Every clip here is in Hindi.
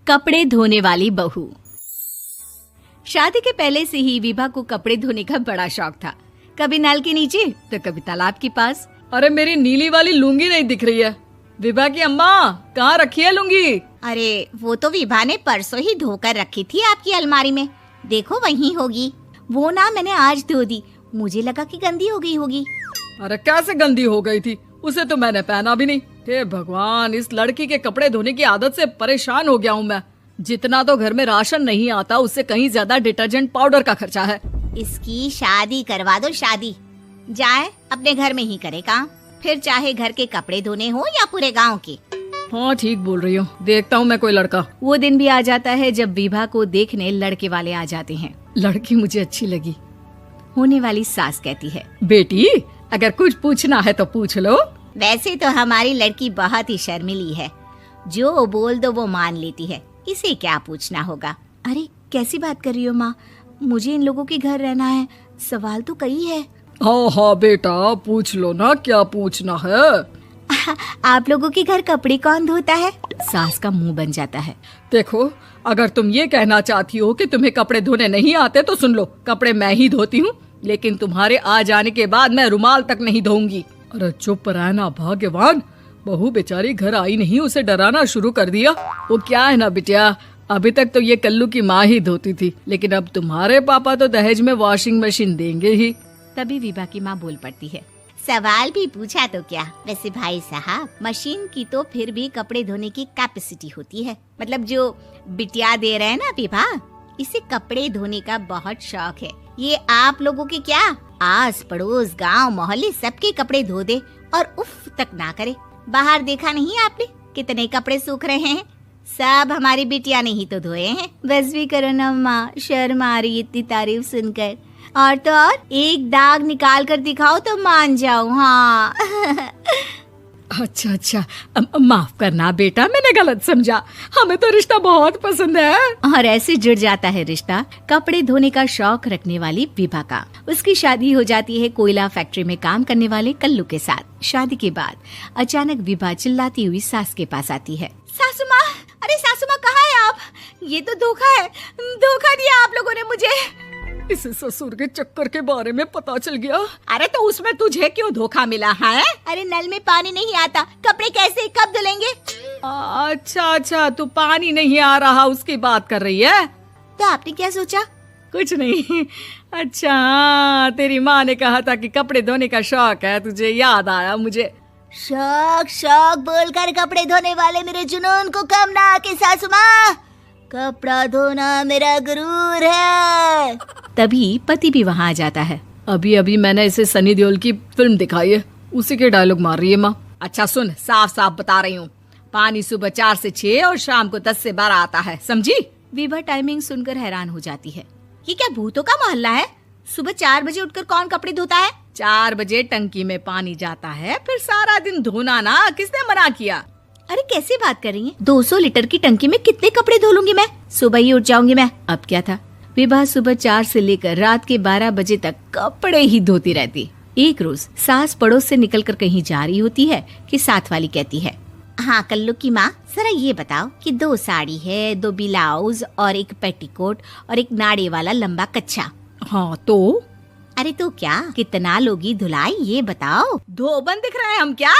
कपड़े धोने वाली बहू। शादी के पहले से ही विभा को कपड़े धोने का बड़ा शौक था। कभी नल के नीचे तो कभी तालाब के पास। अरे मेरी नीली वाली लुंगी नहीं दिख रही है। विभा की अम्मा, कहाँ रखी है लुंगी? अरे वो तो विभा ने परसों ही धोकर रखी थी आपकी अलमारी में, देखो वहीं होगी। वो ना मैंने आज धो दी, मुझे लगा कि गंदी हो गई होगी। अरे कैसे गंदी हो गई थी? उसे तो मैंने पहना भी नहीं। हे भगवान, इस लड़की के कपड़े धोने की आदत से परेशान हो गया हूँ मैं। जितना तो घर में राशन नहीं आता, उससे कहीं ज्यादा डिटर्जेंट पाउडर का खर्चा है। इसकी शादी करवा दो, शादी जाए अपने घर में ही करे काम, फिर चाहे घर के कपड़े धोने हो या पूरे गांव के। हाँ ठीक बोल रही हूँ, देखता हूँ मैं कोई लड़का। वो दिन भी आ जाता है जब विभा को देखने लड़के वाले आ जाते हैं। लड़की मुझे अच्छी लगी। होने वाली सास कहती है, बेटी अगर कुछ पूछना है तो पूछ लो। वैसे तो हमारी लड़की बहुत ही शर्मिली है, जो बोल दो वो मान लेती है, इसे क्या पूछना होगा। अरे कैसी बात कर रही हो माँ, मुझे इन लोगों के घर रहना है, सवाल तो कई है। हाँ हाँ बेटा, पूछ लो ना, क्या पूछना है। आप लोगों के घर कपड़े कौन धोता है? सास का मुंह बन जाता है। देखो, अगर तुम ये कहना चाहती हो कि तुम्हें कपड़े धोने नहीं आते तो सुन लो, कपड़े मैं ही धोती हूँ, लेकिन तुम्हारे आ जाने के बाद मैं रुमाल तक नहीं धोऊंगी। अरे चुप रहना भाग्यवान, बहू बेचारी घर आई नहीं, उसे डराना शुरू कर दिया। वो क्या है ना बिटिया, अभी तक तो ये कल्लू की माँ ही धोती थी, लेकिन अब तुम्हारे पापा तो दहेज में वॉशिंग मशीन देंगे ही। तभी विभा की माँ बोल पड़ती है, सवाल भी पूछा तो क्या। वैसे भाई साहब, मशीन की तो फिर भी कपड़े धोने की कैपेसिटी होती है। मतलब जो बिटिया दे रहे हैं ना विभा, इसे कपड़े धोने का बहुत शौक है। ये आप लोगों के क्या, आस पड़ोस गांव मोहल्ले सबके कपड़े धो दे और उफ तक ना करे। बाहर देखा नहीं आपने कितने कपड़े सूख रहे हैं? सब हमारी बिटिया ने ही तो धोए हैं। बस भी करो ना माँ, शर्म आ रही इतनी तारीफ सुनकर। और तो और एक दाग निकाल कर दिखाओ तो मान जाओ। हाँ अच्छा, माफ करना बेटा, मैंने गलत समझा। हमें तो रिश्ता बहुत पसंद है। और ऐसे जुड़ जाता है रिश्ता कपड़े धोने का शौक रखने वाली विभा का। उसकी शादी हो जाती है कोयला फैक्ट्री में काम करने वाले कल्लू के साथ। शादी के बाद अचानक विभा चिल्लाती हुई सास के पास आती है। सासू माँ, अरे सासू माँ कहाँ है आप? ये तो धोखा है, धोखा दिया आप लोगों ने मुझे। इसे ससुर के चक्कर के बारे में पता चल गया। अरे तो उसमें तुझे क्यों धोखा मिला है? अरे नल में पानी नहीं आता, कपड़े कैसे कब धुलेंगे? अच्छा, तू पानी नहीं आ रहा उसकी बात कर रही है। तो आपने क्या सोचा? कुछ नहीं। अच्छा, तेरी माँ ने कहा था कि कपड़े धोने का शौक है तुझे, याद आया मुझे। शौक बोलकर कपड़े धोने वाले मेरे जुनून को कम ना आके सासू माँ, कपड़ा धोना मेरा गुरूर है। तभी पति भी वहाँ आ जाता है। अभी मैंने इसे सनी देओल की फिल्म दिखाई है, उसी के डायलॉग मार रही है माँ। अच्छा सुन, साफ बता रही हूँ, पानी सुबह 4 से 6 और शाम को 10 से 12 आता है, समझी? विभा टाइमिंग सुनकर हैरान हो जाती है। ये क्या भूतों का मोहल्ला है? सुबह 4 बजे उठकर कौन कपड़े धोता है? 4 बजे टंकी में पानी जाता है, फिर सारा दिन धोना ना, किसने मना किया? अरे कैसी बात कर रही हैं? 200 लीटर की टंकी में कितने कपड़े धो लूंगी मैं? सुबह ही उठ जाऊंगी मैं। अब क्या था, विभा सुबह 4 से लेकर रात के 12 बजे तक कपड़े ही धोती रहती। एक रोज सास पड़ोस से निकलकर कहीं जा रही होती है कि साथ वाली कहती है, हाँ कल्लू की माँ, जरा ये बताओ कि 2 साड़ी है, 2 ब्लाउज और एक पेटीकोट और एक नाड़े वाला लंबा कच्छा। हाँ तो? अरे तो क्या, कितना लोगी धुलाई ये बताओ। धोबन दिख रहे हैं हम क्या?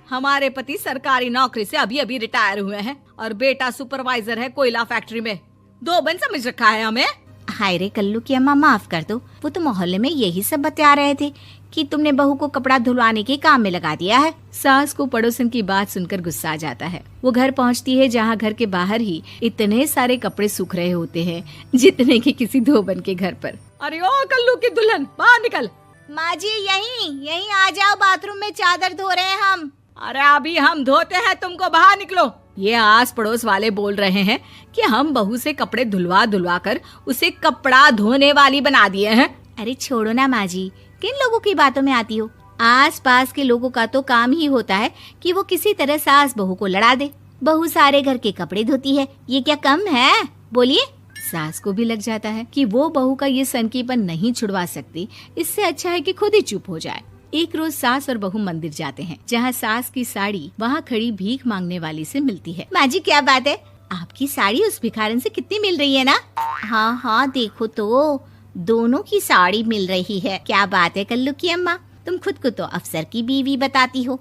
हमारे पति सरकारी नौकरी से अभी रिटायर हुए हैं और बेटा सुपरवाइजर है कोयला फैक्ट्री में। धोबन समझ रखा है हमें। हाय रे कल्लू की अम्मा, माफ कर दो, वो तो मोहल्ले में यही सब बता रहे थे कि तुमने बहू को कपड़ा धुलवाने के काम में लगा दिया है। सास को पड़ोसन की बात सुनकर गुस्सा आ जाता है। वो घर पहुंचती है जहां घर के बाहर ही इतने सारे कपड़े सूख रहे होते हैं जितने कि किसी धोबन के घर पर। अरे ओ कल्लू की दुल्हन, बाहर निकल। माँ जी यहीं आ जाओ, बाथरूम में चादर धो रहे हैं हम। अरे अभी हम धोते हैं, तुमको बाहर निकलो। ये आस पड़ोस वाले बोल रहे हैं कि हम बहू से कपड़े धुलवा कर उसे कपड़ा धोने वाली बना दिए हैं। अरे छोड़ो ना माँ जी, किन लोगों की बातों में आती हो? आस पास के लोगों का तो काम ही होता है कि वो किसी तरह सास बहू को लड़ा दे। बहू सारे घर के कपड़े धोती है, ये क्या कम है? बोलिए। सास को भी लग जाता है कि वो बहू का ये सनकीपन नहीं छुड़वा सकती, इससे अच्छा है कि खुद ही चुप हो जाए। एक रोज सास और बहू मंदिर जाते हैं, जहाँ सास की साड़ी वहाँ खड़ी भीख मांगने वाली से मिलती है। माँ जी क्या बात है, आपकी साड़ी उस भिखारन से कितनी मिल रही है ना? हाँ हाँ देखो तो, दोनों की साड़ी मिल रही है। क्या बात है कल्लू की अम्मा, तुम खुद को तो अफसर की बीवी बताती हो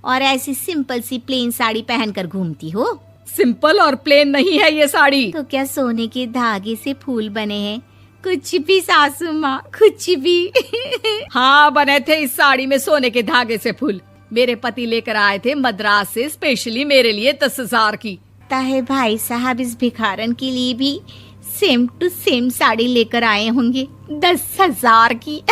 और ऐसी सिंपल सी प्लेन साड़ी पहनकर घूमती हो। सिंपल और प्लेन नहीं है ये साड़ी। तो क्या सोने के धागे से फूल बने हैं? कुछ भी सासू माँ, कुछ भी। हाँ बने थे इस साड़ी में सोने के धागे से फूल। मेरे पति लेकर आए थे मद्रास से स्पेशली मेरे लिए 10,000 की। ताहे भाई साहब इस भिखारन के लिए भी सेम टू सेम साड़ी लेकर आए होंगे 10,000 की।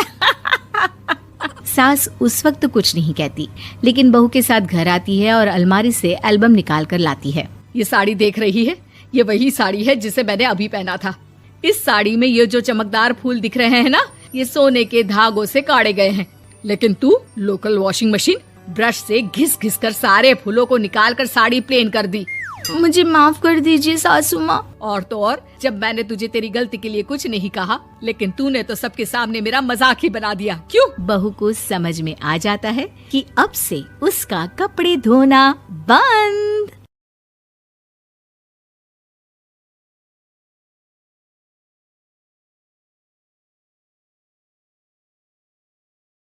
सास उस वक्त तो कुछ नहीं कहती, लेकिन बहू के साथ घर आती है और अलमारी से एल्बम निकाल कर लाती है। ये साड़ी देख रही है, ये वही साड़ी है जिसे मैंने अभी पहना था। इस साड़ी में ये जो चमकदार फूल दिख रहे हैं ना, ये सोने के धागों से काढ़े गए हैं। लेकिन तू लोकल वॉशिंग मशीन ब्रश से घिस घिस कर सारे फूलों को निकाल कर साड़ी प्लेन कर दी। मुझे माफ कर दीजिए सासू माँ। और तो और, जब मैंने तुझे तेरी गलती के लिए कुछ नहीं कहा, लेकिन तूने तो सबके सामने मेरा मजाक ही बना दिया। क्यों? बहू को समझ में आ जाता है कि अब से उसका कपड़े धोना बंद।